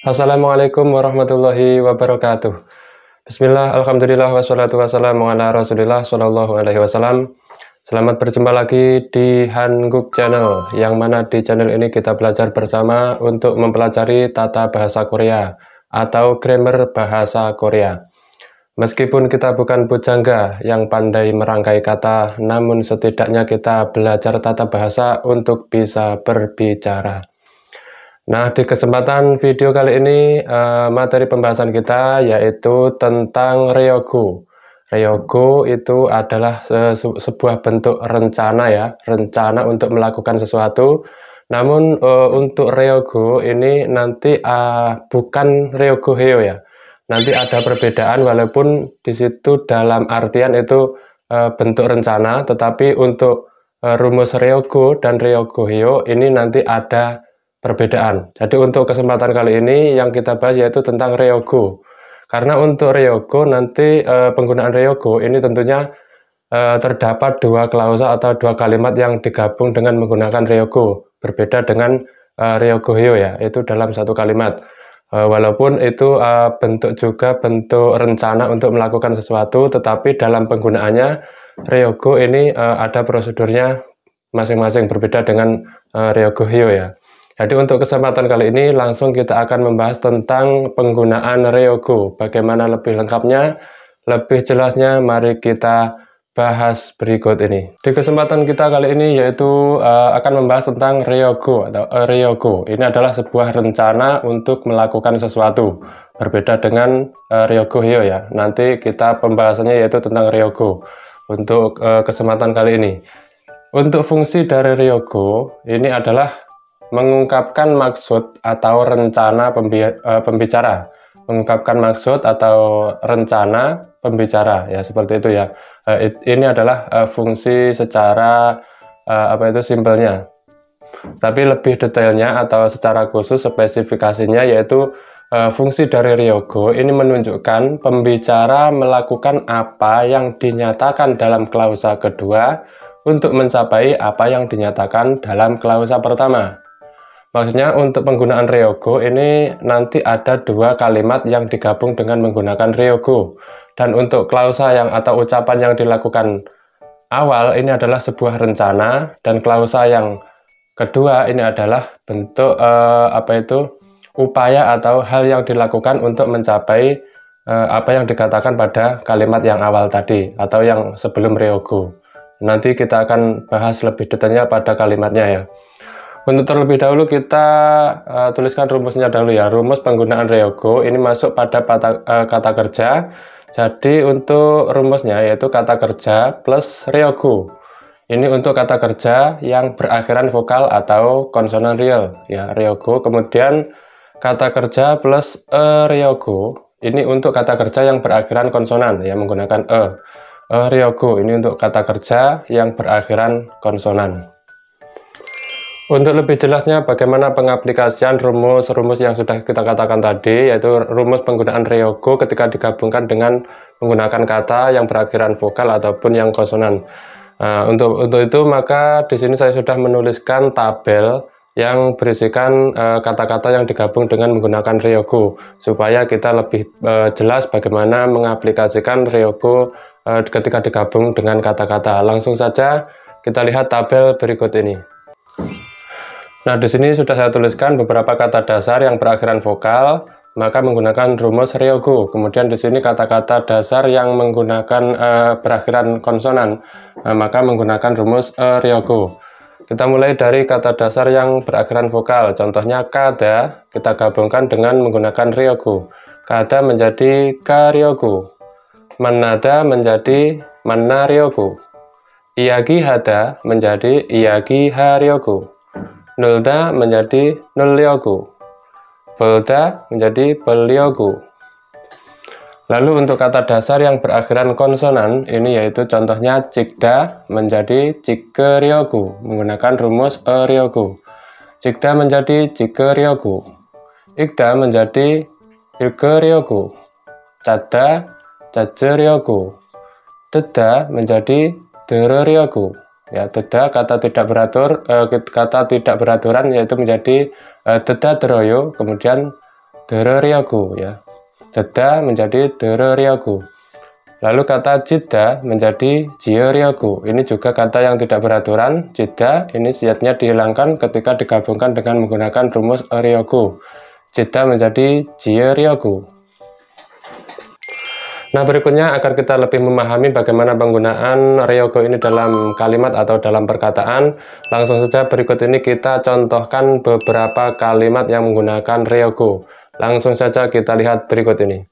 Assalamualaikum warahmatullahi wabarakatuh. Bismillah, alhamdulillah, wassalatu wassalamu ala rasulillah sallallahu alaihi wasallam. Selamat berjumpa lagi di Hanguk Channel, yang mana di channel ini kita belajar bersama untuk mempelajari tata bahasa Korea atau grammar bahasa Korea. Meskipun kita bukan pujangga yang pandai merangkai kata, namun setidaknya kita belajar tata bahasa untuk bisa berbicara. Nah, di kesempatan video kali ini, materi pembahasan kita yaitu tentang Ryogo. Ryogo itu adalah sebuah bentuk rencana ya, rencana untuk melakukan sesuatu. Namun untuk Ryogo ini nanti bukan Ryogo Heo ya. Nanti ada perbedaan walaupun di situ dalam artian itu bentuk rencana, tetapi untuk rumus Ryogo dan Ryogo Heo ini nanti ada perbedaan. Jadi untuk kesempatan kali ini yang kita bahas yaitu tentang Ryogo. Karena untuk Ryogo nanti penggunaan Ryogo ini tentunya terdapat dua klausa atau dua kalimat yang digabung dengan menggunakan Ryogo. Berbeda dengan Ryogo Heo ya, itu dalam satu kalimat. Walaupun itu bentuk rencana untuk melakukan sesuatu, tetapi dalam penggunaannya Ryogo ini ada prosedurnya masing-masing berbeda dengan Ryogo Heo ya. Jadi untuk kesempatan kali ini langsung kita akan membahas tentang penggunaan Ryogo. Bagaimana lebih lengkapnya, lebih jelasnya, mari kita bahas berikut ini. Di kesempatan kita kali ini yaitu akan membahas tentang Ryogo atau Ryogo. Ini adalah sebuah rencana untuk melakukan sesuatu. Berbeda dengan Ryogo Heo ya. Nanti kita pembahasannya yaitu tentang Ryogo. Untuk kesempatan kali ini. Untuk fungsi dari Ryogo ini adalah mengungkapkan maksud atau rencana pembicara, mengungkapkan maksud atau rencana pembicara ya, seperti itu ya. Ini adalah fungsi secara simpelnya. Tapi lebih detailnya atau secara khusus spesifikasinya yaitu fungsi dari Ryogo ini menunjukkan pembicara melakukan apa yang dinyatakan dalam klausa kedua untuk mencapai apa yang dinyatakan dalam klausa pertama. Maksudnya untuk penggunaan Ryogo ini nanti ada dua kalimat yang digabung dengan menggunakan Ryogo. Dan untuk klausa yang atau ucapan yang dilakukan awal ini adalah sebuah rencana, dan klausa yang kedua ini adalah bentuk upaya atau hal yang dilakukan untuk mencapai apa yang dikatakan pada kalimat yang awal tadi atau yang sebelum Ryogo. Nanti kita akan bahas lebih detailnya pada kalimatnya ya. Untuk terlebih dahulu kita tuliskan rumusnya dahulu ya. Rumus penggunaan Ryogo ini masuk pada kata kerja. Jadi untuk rumusnya yaitu kata kerja plus Ryogo. Ini untuk kata kerja yang berakhiran vokal atau konsonan real ya, Ryogo. Kemudian kata kerja plus Ryogo. Ini untuk kata kerja yang berakhiran konsonan ya, menggunakan Ryogo. Ini untuk kata kerja yang berakhiran konsonan. Untuk lebih jelasnya bagaimana pengaplikasian rumus-rumus yang sudah kita katakan tadi, yaitu rumus penggunaan Ryogo ketika digabungkan dengan menggunakan kata yang berakhiran vokal ataupun yang konsonan. Untuk itu maka di sini saya sudah menuliskan tabel yang berisikan kata-kata yang digabung dengan menggunakan Ryogo, supaya kita lebih jelas bagaimana mengaplikasikan Ryogo ketika digabung dengan kata-kata. Langsung saja kita lihat tabel berikut ini. Nah, di sini sudah saya tuliskan beberapa kata dasar yang berakhiran vokal, maka menggunakan rumus Ryogo. Kemudian di sini kata-kata dasar yang menggunakan berakhiran konsonan, maka menggunakan rumus Ryogo. Kita mulai dari kata dasar yang berakhiran vokal. Contohnya kada, kita gabungkan dengan menggunakan Ryogo. Kada menjadi Karyogo. Manada menjadi Manaryogo. Iyagi hada menjadi Iyagi haryogo. Nulda menjadi Nulyogo. Belda menjadi Belyogo. Lalu untuk kata dasar yang berakhiran konsonan ini yaitu contohnya Cikda menjadi Cikeryogo menggunakan rumus Ryogo. Cikda menjadi Cikeryogo. Ikda menjadi Ilkeryogo. Cada Caceryogo. Teda menjadi Dereryogo. Ya, teda kata tidak beraturan yaitu menjadi teda deroyo, kemudian dereryoku ya. Deda menjadi dereryoku. Lalu kata jida menjadi jioryoku. Ini juga kata yang tidak beraturan. Jida ini siatnya dihilangkan ketika digabungkan dengan menggunakan rumus ryoku. Jida menjadi jioryoku. Nah, berikutnya agar kita lebih memahami bagaimana penggunaan ryoku ini dalam kalimat atau dalam perkataan, langsung saja berikut ini kita contohkan beberapa kalimat yang menggunakan ryoku. Langsung saja kita lihat berikut ini.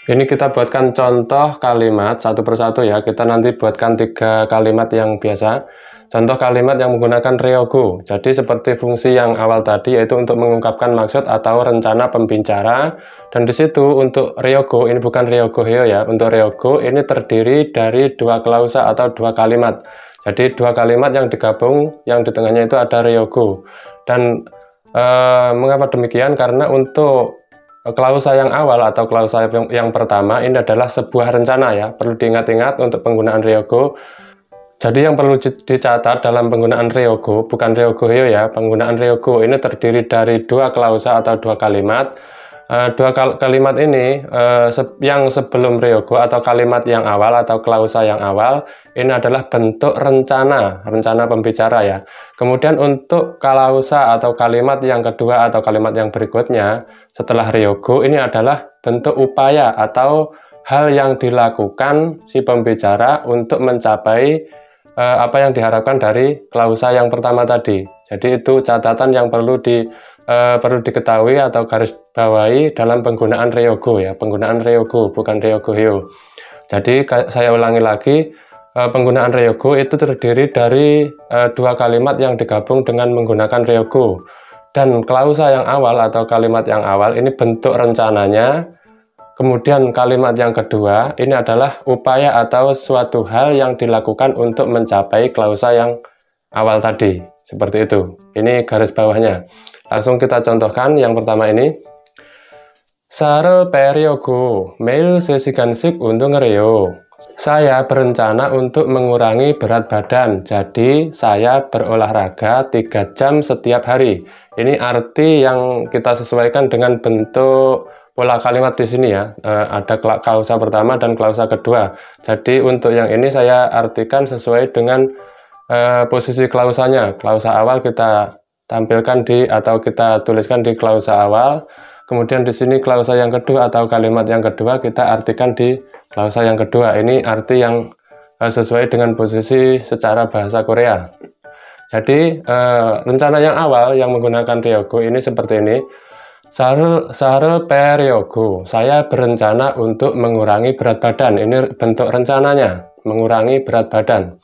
Ini kita buatkan contoh kalimat satu persatu ya. Kita nanti buatkan 3 kalimat yang biasa. Contoh kalimat yang menggunakan ryoku. Jadi seperti fungsi yang awal tadi, yaitu untuk mengungkapkan maksud atau rencana pembicara. Dan di situ untuk ryoku, ini bukan ryogohyo ya. Untuk ryoku ini terdiri dari 2 klausa atau 2 kalimat. Jadi 2 kalimat yang digabung, yang di tengahnya itu ada ryoku. Dan mengapa demikian? Karena untuk klausa yang awal atau klausa yang pertama ini adalah sebuah rencana ya. Perlu diingat-ingat untuk penggunaan ryoku. Jadi yang perlu dicatat dalam penggunaan ryoku, bukan ryogohyo ya, penggunaan ryoku ini terdiri dari 2 klausa atau 2 kalimat. 2 kalimat ini yang sebelum ryoku atau kalimat yang awal atau klausa yang awal ini adalah bentuk rencana pembicara ya. Kemudian untuk klausa atau kalimat yang kedua atau kalimat yang berikutnya setelah ryoku ini adalah bentuk upaya atau hal yang dilakukan si pembicara untuk mencapai apa yang diharapkan dari klausa yang pertama tadi. Jadi itu catatan yang perlu diketahui atau garis bawahi dalam penggunaan ryoku ya, penggunaan ryoku bukan ryogohyo. Jadi saya ulangi lagi, penggunaan ryoku itu terdiri dari 2 kalimat yang digabung dengan menggunakan ryoku. Dan klausa yang awal atau kalimat yang awal ini bentuk rencananya. Kemudian kalimat yang kedua ini adalah upaya atau suatu hal yang dilakukan untuk mencapai klausa yang awal tadi. Seperti itu. Ini garis bawahnya. Langsung kita contohkan yang pertama ini. Sare peryoku 매일 3시간씩 운동을 해요. Saya berencana untuk mengurangi berat badan. Jadi saya berolahraga 3 jam setiap hari. Ini arti yang kita sesuaikan dengan bentuk pola kalimat di sini ya. Ada klausa pertama dan klausa kedua. Jadi untuk yang ini saya artikan sesuai dengan posisi klausanya. Klausa awal kita tampilkan atau kita tuliskan di klausa awal. Kemudian di sini klausa yang kedua atau kalimat yang kedua kita artikan di klausa yang kedua. Ini arti yang sesuai dengan posisi secara bahasa Korea. Jadi rencana yang awal yang menggunakan ryoku ini seperti ini. Sare peryoku, saya berencana untuk mengurangi berat badan. Ini bentuk rencananya, mengurangi berat badan.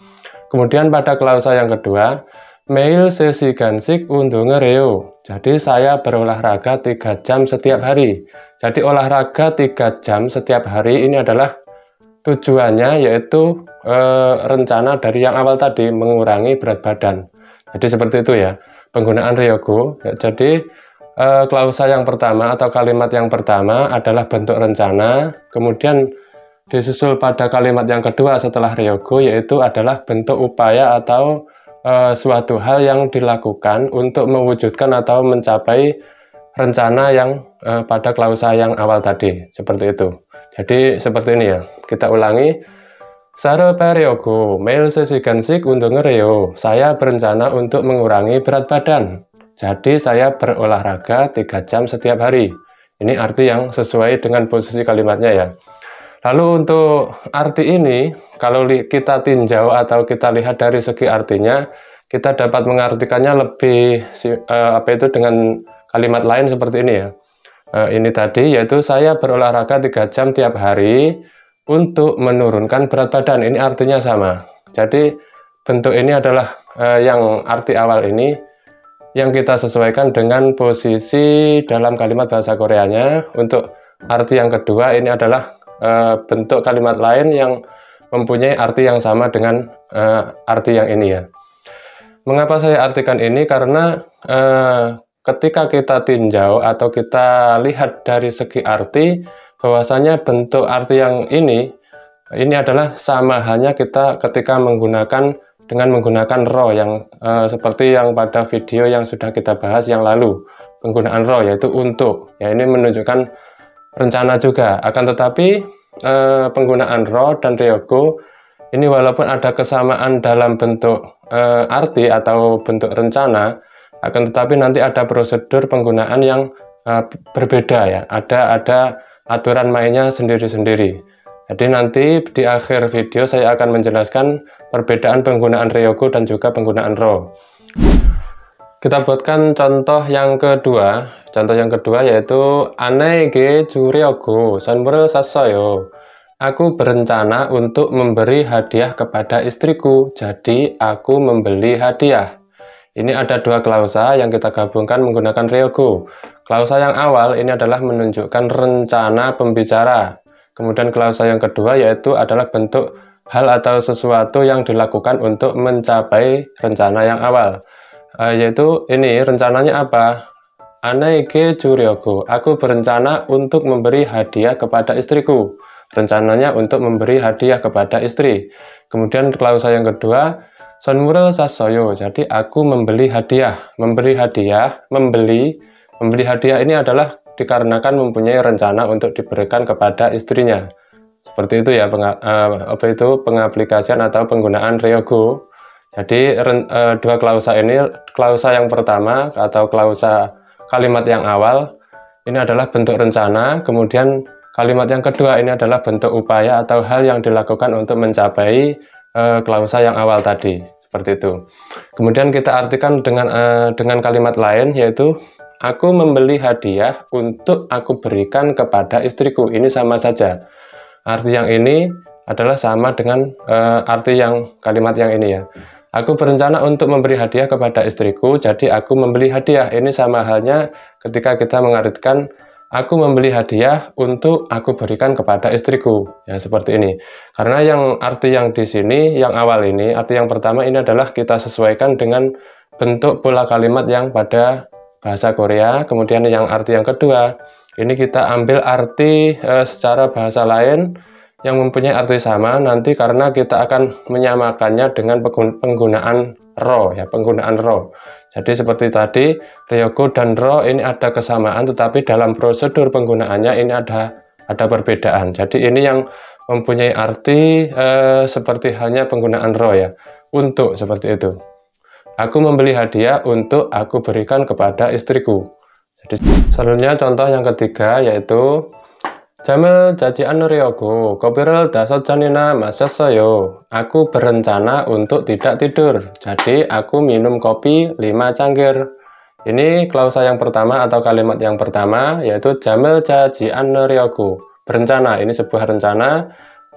Kemudian pada klausa yang kedua, 매일 3시간씩 운동을 해요. Jadi saya berolahraga 3 jam setiap hari. Jadi olahraga 3 jam setiap hari ini adalah tujuannya yaitu rencana dari yang awal tadi, mengurangi berat badan. Jadi seperti itu ya, penggunaan ryoku. Jadi klausa yang pertama atau kalimat yang pertama adalah bentuk rencana, kemudian disusul pada kalimat yang kedua setelah ryoku yaitu adalah bentuk upaya atau suatu hal yang dilakukan untuk mewujudkan atau mencapai rencana yang pada klausa yang awal tadi, seperti itu. Jadi seperti ini ya, kita ulangi. Sare peryoku 매일 3시간씩 운동을 해요. Saya berencana untuk mengurangi berat badan. Jadi saya berolahraga 3 jam setiap hari. Ini arti yang sesuai dengan posisi kalimatnya ya. Lalu untuk arti ini, kalau kita tinjau atau kita lihat dari segi artinya, kita dapat mengartikannya lebih dengan kalimat lain seperti ini ya. Ini tadi yaitu saya berolahraga 3 jam tiap hari untuk menurunkan berat badan. Ini artinya sama. Jadi bentuk ini adalah yang arti awal ini yang kita sesuaikan dengan posisi dalam kalimat bahasa Koreanya. Untuk arti yang kedua ini adalah bentuk kalimat lain yang mempunyai arti yang sama dengan arti yang ini ya. Mengapa saya artikan ini? Karena ketika kita tinjau atau kita lihat dari segi arti, bahwasanya bentuk arti yang ini adalah sama hanya kita ketika menggunakan ro yang seperti yang pada video yang sudah kita bahas yang lalu. penggunaan ro, yaitu untuk. Ya, ini menunjukkan rencana juga. Akan tetapi penggunaan ro dan ryogo ini walaupun ada kesamaan dalam bentuk arti atau bentuk rencana, akan tetapi nanti ada prosedur penggunaan yang berbeda ya. Ada aturan mainnya sendiri-sendiri. Jadi nanti di akhir video saya akan menjelaskan perbedaan penggunaan ryogo dan juga penggunaan ro. Kita buatkan contoh yang kedua. Contoh yang kedua yaitu Anaege juryogo sanmurel sasoyo. Aku berencana untuk memberi hadiah kepada istriku. Jadi aku membeli hadiah. Ini ada dua klausa yang kita gabungkan menggunakan ryogo. Klausa yang awal ini adalah menunjukkan rencana pembicara. Kemudian klausa yang kedua yaitu adalah bentuk hal atau sesuatu yang dilakukan untuk mencapai rencana yang awal. Yaitu ini rencananya apa? Anaege juryogo. Aku berencana untuk memberi hadiah kepada istriku. Rencananya untuk memberi hadiah kepada istri. Kemudian klausa yang kedua, sonmurel sasoyo. Jadi aku membeli hadiah. Memberi hadiah ini adalah dikarenakan mempunyai rencana untuk diberikan kepada istrinya. Seperti itu ya pengaplikasian atau penggunaan ryogo. Jadi dua klausa ini, klausa yang pertama atau klausa kalimat yang awal ini adalah bentuk rencana, kemudian kalimat yang kedua ini adalah bentuk upaya atau hal yang dilakukan untuk mencapai klausa yang awal tadi. Seperti itu. Kemudian kita artikan dengan kalimat lain yaitu aku membeli hadiah untuk aku berikan kepada istriku. Ini sama saja. Arti yang ini adalah sama dengan arti yang kalimat yang ini ya. Aku berencana untuk memberi hadiah kepada istriku, jadi aku membeli hadiah. Ini sama halnya ketika kita mengartikan aku membeli hadiah untuk aku berikan kepada istriku. Ya, seperti ini. Karena yang arti yang di sini, yang awal ini, arti yang pertama ini adalah kita sesuaikan dengan bentuk pola kalimat yang pada bahasa Korea. Kemudian yang arti yang kedua ini kita ambil arti secara bahasa lain yang mempunyai arti sama nanti karena kita akan menyamakannya dengan penggunaan ro ya, penggunaan ro. Jadi seperti tadi ryogo dan ro ini ada kesamaan tetapi dalam prosedur penggunaannya ini ada perbedaan. Jadi ini yang mempunyai arti seperti halnya penggunaan ro ya, untuk, seperti itu. Aku membeli hadiah untuk aku berikan kepada istriku. Jadi selanjutnya contoh yang ketiga yaitu 잠을 자지 않으려고 커피를 5잔이나 마셨어요. Aku berencana untuk tidak tidur. Jadi aku minum kopi 5 cangkir. Ini klausa yang pertama atau kalimat yang pertama yaitu 잠을 자지 않으려고. Berencana, ini sebuah rencana.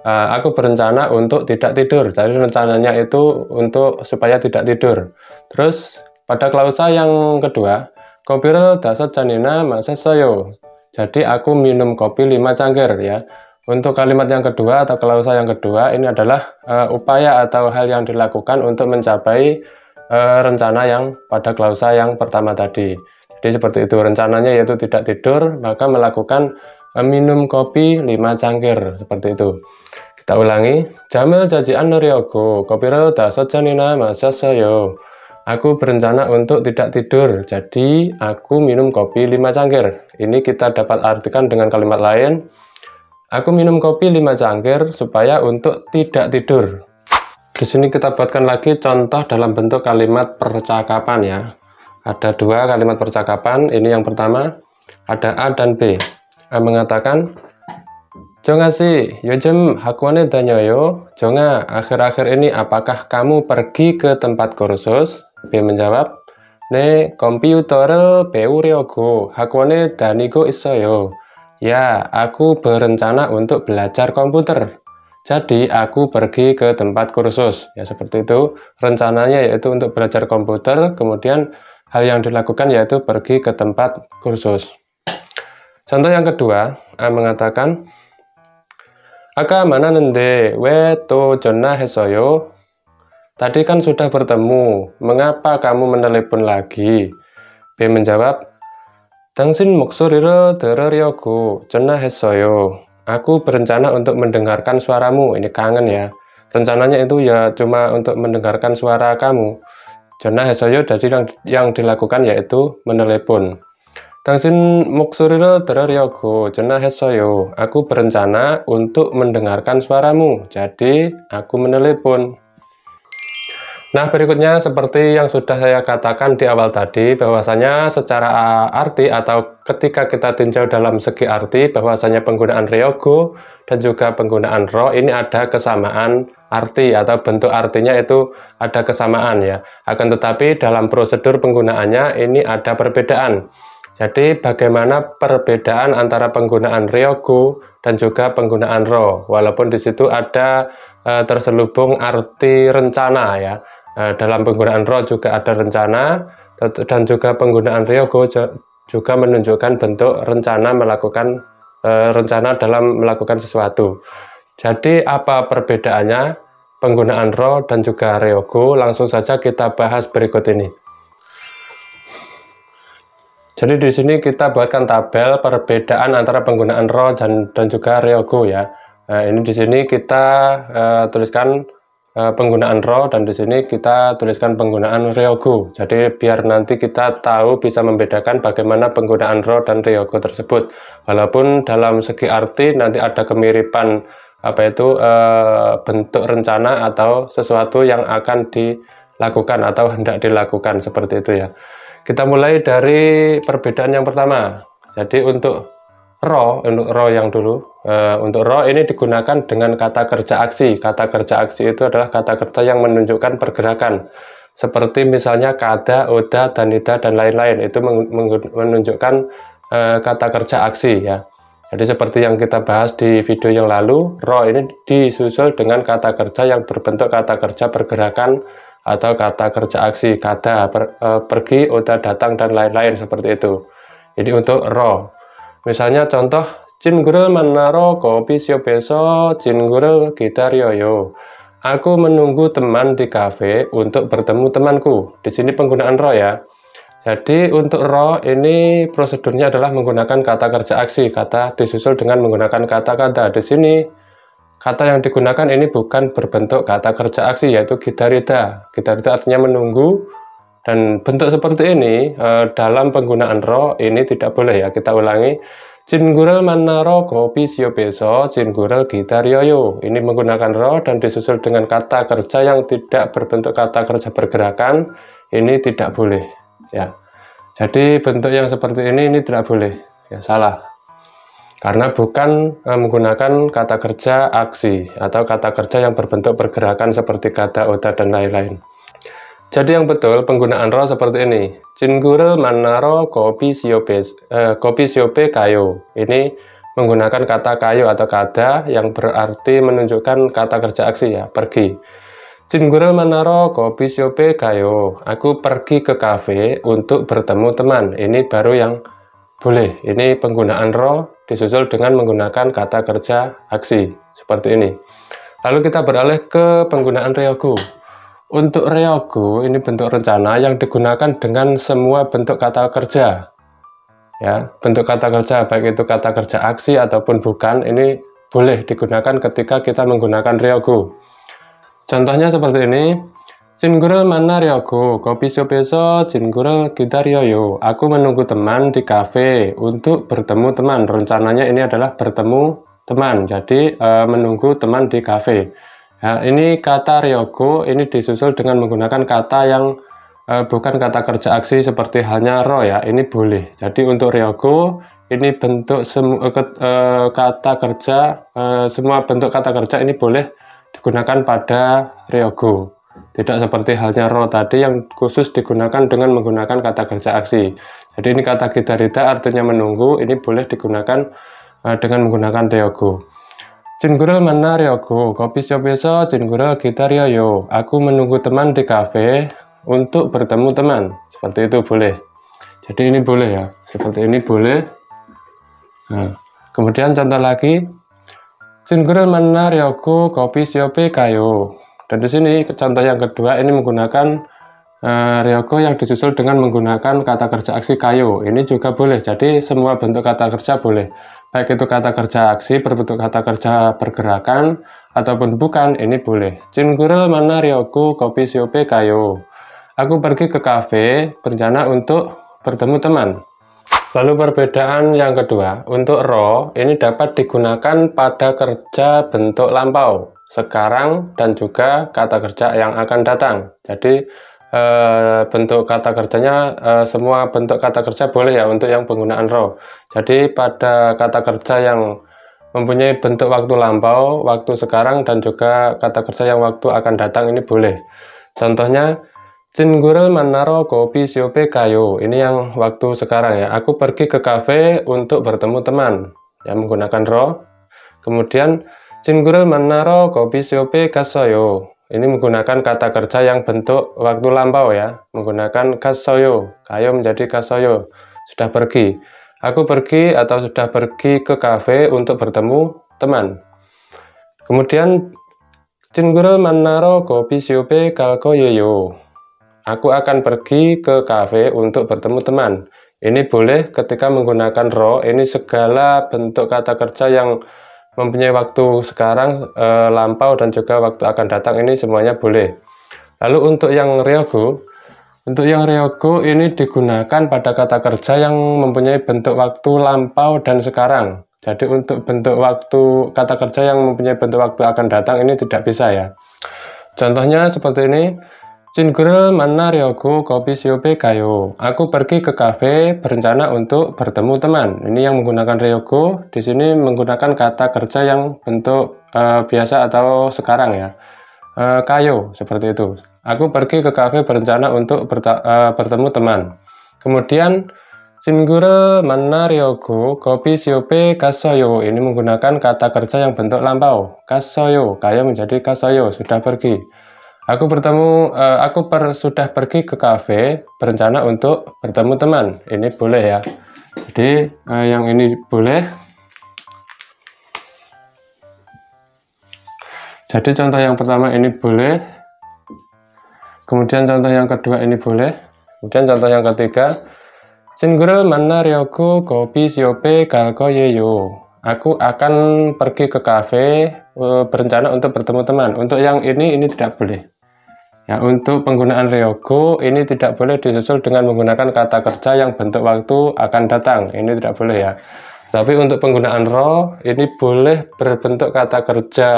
Aku berencana untuk tidak tidur. Jadi rencananya itu untuk supaya tidak tidur. Terus pada klausa yang kedua, 커피를 5잔이나 마셨어요. Jadi aku minum kopi 5 cangkir ya. Untuk kalimat yang kedua atau klausa yang kedua ini adalah upaya atau hal yang dilakukan untuk mencapai rencana yang pada klausa yang pertama tadi. Jadi seperti itu rencananya yaitu tidak tidur, maka melakukan minum kopi 5 cangkir seperti itu. Kita ulangi. 잠을 자지 않으려고 커피를 5잔이나 마셨어요. Aku berencana untuk tidak tidur, jadi aku minum kopi 5 cangkir. Ini kita dapat artikan dengan kalimat lain. Aku minum kopi 5 cangkir supaya untuk tidak tidur. Di sini kita buatkan lagi contoh dalam bentuk kalimat percakapan ya. Ada dua kalimat percakapan. Ini yang pertama, ada A dan B. A mengatakan, 정아 씨, 요즘 학원에 다녀요? 정아, akhir-akhir ini apakah kamu pergi ke tempat kursus? B menjawab, 네, 컴퓨터를 배우려고 학원에 다니고 있어요. Ya, aku berencana untuk belajar komputer. Jadi, aku pergi ke tempat kursus. Ya, seperti itu. Rencananya yaitu untuk belajar komputer, kemudian hal yang dilakukan yaitu pergi ke tempat kursus. Contoh yang kedua, A mengatakan, 아까 만났는데 왜 또 전화했어요? Tadi kan sudah bertemu, mengapa kamu menelepon lagi? B menjawab, 당신 목소리를 들으려고 전화했어요. Aku berencana untuk mendengarkan suaramu. Ini kangen ya. Rencananya itu ya cuma untuk mendengarkan suara kamu. 전화했어요, jadi yang dilakukan yaitu menelepon. 당신 목소리를 들으려고 전화했어요. Aku berencana untuk mendengarkan suaramu. Jadi, aku menelepon. Nah, berikutnya seperti yang sudah saya katakan di awal tadi, bahwasanya secara arti atau ketika kita tinjau dalam segi arti, bahwasanya penggunaan ryogo dan juga penggunaan ro ini ada kesamaan arti atau bentuk artinya itu ada kesamaan ya. Akan tetapi dalam prosedur penggunaannya ini ada perbedaan. Jadi bagaimana perbedaan antara penggunaan ryogo dan juga penggunaan ro, walaupun di situ ada terselubung arti rencana ya. Dalam penggunaan ro juga ada rencana, dan juga penggunaan ryogo juga menunjukkan bentuk rencana rencana dalam melakukan sesuatu. Jadi apa perbedaannya penggunaan ro dan juga ryogo? Langsung saja kita bahas berikut ini. Jadi di sini kita buatkan tabel perbedaan antara penggunaan ro dan juga ryogo ya. Nah, ini di sini kita tuliskan penggunaan ro dan di sini kita tuliskan penggunaan ryogo. Jadi biar nanti kita tahu bisa membedakan bagaimana penggunaan ro dan ryogo tersebut. Walaupun dalam segi arti nanti ada kemiripan bentuk rencana atau sesuatu yang akan dilakukan atau hendak dilakukan seperti itu ya. Kita mulai dari perbedaan yang pertama. Jadi untuk ro yang dulu. Untuk ro ini digunakan dengan kata kerja aksi. Kata kerja aksi itu adalah kata kerja yang menunjukkan pergerakan. Seperti misalnya kada, oda, danida, dan lain-lain. Itu menunjukkan kata kerja aksi ya. Jadi seperti yang kita bahas di video yang lalu, ro ini disusul dengan kata kerja yang berbentuk kata kerja pergerakan atau kata kerja aksi. Kada, pergi, oda, datang, dan lain-lain seperti itu. Jadi untuk ro. Misalnya contoh, 친구를 만나러 커피숍에서 친구를 기다려요. Aku menunggu teman di kafe untuk bertemu temanku. Di sini penggunaan ro ya. Jadi untuk ro ini prosedurnya adalah menggunakan kata kerja aksi, kata disusul dengan menggunakan kata-kata. Di sini kata yang digunakan ini bukan berbentuk kata kerja aksi, yaitu gidarida. Gidarida artinya menunggu. Dan bentuk seperti ini dalam penggunaan ro ini tidak boleh ya. Kita ulangi. 친구를 만나러 커피숍에서 친구를 기다려요. Ini menggunakan ro dan disusul dengan kata kerja yang tidak berbentuk kata kerja pergerakan. Ini tidak boleh ya. Jadi bentuk yang seperti ini tidak boleh ya, salah. Karena bukan menggunakan kata kerja aksi atau kata kerja yang berbentuk pergerakan seperti kata, oda, dan lain-lain. Jadi yang betul penggunaan ro seperti ini. 친구를 만나러 커피숍에 가요. Ini menggunakan kata kayo atau kada yang berarti menunjukkan kata kerja aksi ya, pergi. 친구를 만나러 커피숍에 가요. Aku pergi ke kafe untuk bertemu teman. Ini baru yang boleh. Ini penggunaan ro disusul dengan menggunakan kata kerja aksi seperti ini. Lalu kita beralih ke penggunaan ryogo. Untuk ryogo ini bentuk rencana yang digunakan dengan semua bentuk kata kerja. Ya, bentuk kata kerja baik itu kata kerja aksi ataupun bukan ini boleh digunakan ketika kita menggunakan ryogo. Contohnya seperti ini. 친구를 만나려고 커피숍에서 친구를 기다려요. Aku menunggu teman di kafe untuk bertemu teman. Rencananya ini adalah bertemu teman. Jadi menunggu teman di kafe. Nah, ini kata ryogo ini disusul dengan menggunakan kata yang bukan kata kerja aksi seperti halnya ro ya. Ini boleh. Jadi untuk ryogo ini bentuk kata kerja, semua bentuk kata kerja ini boleh digunakan pada ryogo. Tidak seperti halnya ro tadi yang khusus digunakan dengan menggunakan kata kerja aksi. Jadi ini kata gidarida artinya menunggu, ini boleh digunakan dengan menggunakan ryogo. 친구를 만나려고 커피숍에서 친구를 기다려요. Aku menunggu teman di kafe untuk bertemu teman. Seperti itu boleh. Jadi ini boleh ya. Seperti ini boleh. Nah, kemudian contoh lagi. 친구를 만나려고 커피숍에 가요. Dan di sini contoh yang kedua ini menggunakan ryogo yang disusul dengan menggunakan kata kerja aksi kayo. Ini juga boleh. Jadi semua bentuk kata kerja boleh. Baik itu kata kerja aksi berbentuk kata kerja pergerakan ataupun bukan, ini boleh. 친구를 만나려고 커피숍에 가요. Aku pergi ke kafe berencana untuk bertemu teman. Lalu perbedaan yang kedua, untuk ro ini dapat digunakan pada kerja bentuk lampau, sekarang, dan juga kata kerja yang akan datang. Jadi bentuk kata kerjanya, semua bentuk kata kerja boleh ya untuk yang penggunaan ro. Jadi pada kata kerja yang mempunyai bentuk waktu lampau, waktu sekarang, dan juga kata kerja yang waktu akan datang ini boleh. Contohnya, 친구를 만나러 커피숍에 가요. Ini yang waktu sekarang ya. Aku pergi ke kafe untuk bertemu teman. Ya, menggunakan ro. Kemudian, 친구를 만나러 커피숍에 갔어요. Ini menggunakan kata kerja yang bentuk waktu lampau ya. Menggunakan 갔어요. Kayo menjadi 갔어요. Sudah pergi. Aku pergi atau sudah pergi ke kafe untuk bertemu teman. Kemudian, 친구를 만나러 커피숍에 갈 거예요. Aku akan pergi ke kafe untuk bertemu teman. Ini boleh ketika menggunakan ro. Ini segala bentuk kata kerja yang mempunyai waktu sekarang, lampau, dan juga waktu akan datang, ini semuanya boleh. Lalu untuk yang ryogo ini digunakan pada kata kerja yang mempunyai bentuk waktu lampau dan sekarang. Jadi untuk bentuk waktu kata kerja yang mempunyai bentuk waktu akan datang ini tidak bisa ya. Contohnya seperti ini. 친구를 만나려고 커피숍에 가요. Aku pergi ke kafe berencana untuk bertemu teman. Ini yang menggunakan ryogo. Di sini menggunakan kata kerja yang bentuk biasa atau sekarang ya. Kayo seperti itu. Aku pergi ke kafe berencana untuk bertemu teman. Kemudian 친구를 만나려고 커피숍에 갔어요. Ini menggunakan kata kerja yang bentuk lampau. 갔어요. Kayo menjadi 갔어요. Sudah pergi. Aku sudah pergi ke kafe berencana untuk bertemu teman. Ini boleh ya. Jadi yang ini boleh. Jadi contoh yang pertama ini boleh. Kemudian contoh yang kedua ini boleh. Kemudian contoh yang ketiga. 친구를 만나려고 커피숍에 갈 거예요. Aku akan pergi ke kafe berencana untuk bertemu teman. Untuk yang ini tidak boleh. Ya, untuk penggunaan ryogo ini tidak boleh disusul dengan menggunakan kata kerja yang bentuk waktu akan datang. Ini tidak boleh ya. Tapi untuk penggunaan ro ini boleh berbentuk kata kerja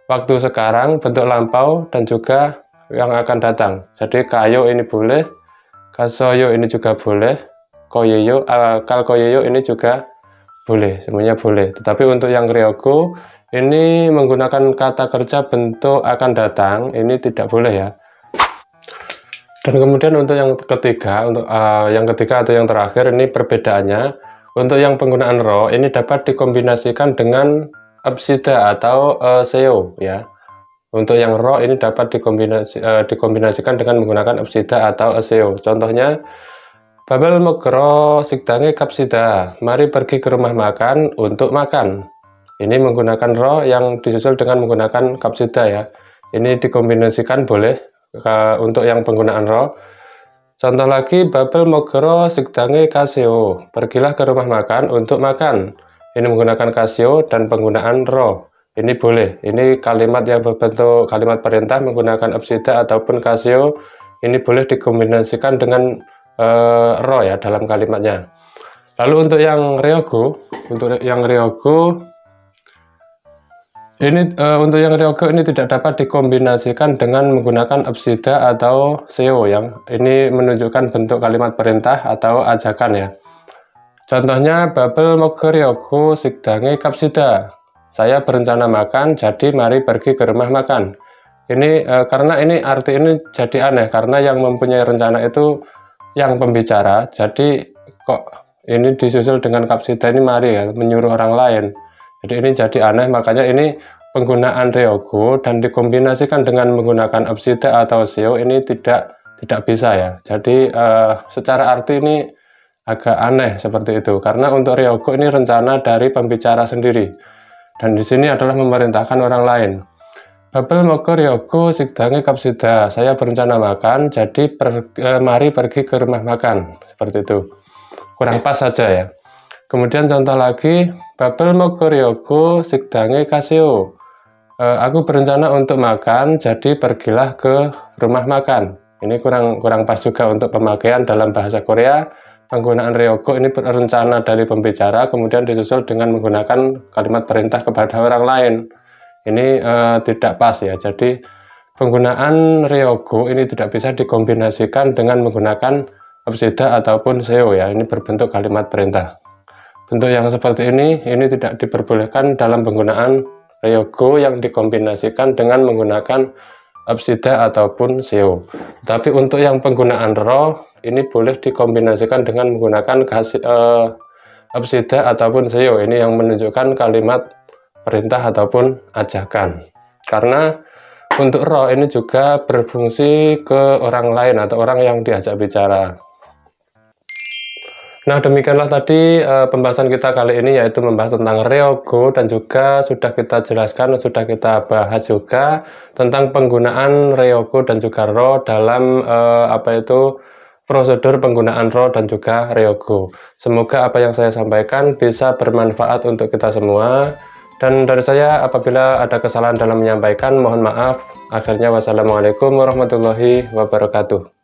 waktu sekarang, bentuk lampau, dan juga yang akan datang. Jadi kayo ini boleh, 가서요 ini juga boleh, koyeyo, 갈 거예요 ini juga boleh, semuanya boleh. Tetapi untuk yang ryogo ini menggunakan kata kerja bentuk akan datang, ini tidak boleh ya. Dan kemudian untuk yang ketiga, atau yang terakhir, ini perbedaannya. Untuk yang penggunaan ro ini dapat dikombinasikan dengan apsida atau seo ya. Untuk yang ro ini dapat dikombinasikan dengan menggunakan apsida atau seo. Contohnya, 밥을 먹으러 식당에 갑시다. Mari pergi ke rumah makan untuk makan. Ini menggunakan ro yang disusul dengan menggunakan kapsida ya. Ini dikombinasikan boleh untuk yang penggunaan ro. Contoh lagi, 밥을 먹으러 식당에 가세요. Pergilah ke rumah makan untuk makan. Ini menggunakan kasio dan penggunaan ro. Ini boleh. Ini kalimat yang berbentuk kalimat perintah menggunakan apsida ataupun kasio. Ini boleh dikombinasikan dengan ro ya dalam kalimatnya. Lalu untuk yang ryogo, ini tidak dapat dikombinasikan dengan menggunakan apsida atau seo yang ini menunjukkan bentuk kalimat perintah atau ajakan ya. Contohnya, 밥을 먹으려고 식당에 갑시다. Saya berencana makan, jadi mari pergi ke rumah makan. Ini karena ini arti ini jadi aneh karena yang mempunyai rencana itu yang pembicara. Jadi kok ini disusul dengan kapsida ini mari ya, menyuruh orang lain. Jadi ini jadi aneh, makanya ini penggunaan ryogo dan dikombinasikan dengan menggunakan apsida atau seo ini tidak bisa ya. Jadi secara arti ini agak aneh seperti itu karena untuk ryogo ini rencana dari pembicara sendiri dan di sini adalah memerintahkan orang lain. 밥을 먹으려고 식당에 갑시다. Saya berencana makan, jadi mari pergi ke rumah makan. Seperti itu. Kurang pas saja ya. Kemudian contoh lagi, 밥을 먹으려고 식당에 가세요. Aku berencana untuk makan, jadi pergilah ke rumah makan. Ini kurang pas juga untuk pemakaian dalam bahasa Korea. penggunaan ryogo ini berencana dari pembicara kemudian disusul dengan menggunakan kalimat perintah kepada orang lain. Ini tidak pas ya. Jadi penggunaan ryogo ini tidak bisa dikombinasikan dengan menggunakan absida ataupun seo ya. Ini berbentuk kalimat perintah. Bentuk yang seperti ini tidak diperbolehkan dalam penggunaan ryogo yang dikombinasikan dengan menggunakan absida ataupun seo. Tapi untuk yang penggunaan ro ini boleh dikombinasikan dengan menggunakan absida ataupun seo. Ini yang menunjukkan kalimat perintah ataupun ajakan. Karena untuk ro ini juga berfungsi ke orang lain atau orang yang diajak bicara. Nah, demikianlah tadi pembahasan kita kali ini, yaitu membahas tentang ryogo, dan juga sudah kita jelaskan, sudah kita bahas juga tentang penggunaan ryogo dan juga ro dalam prosedur penggunaan ro dan juga ryogo. Semoga apa yang saya sampaikan bisa bermanfaat untuk kita semua. Dan dari saya, apabila ada kesalahan dalam menyampaikan, mohon maaf. Akhirnya, wassalamualaikum warahmatullahi wabarakatuh.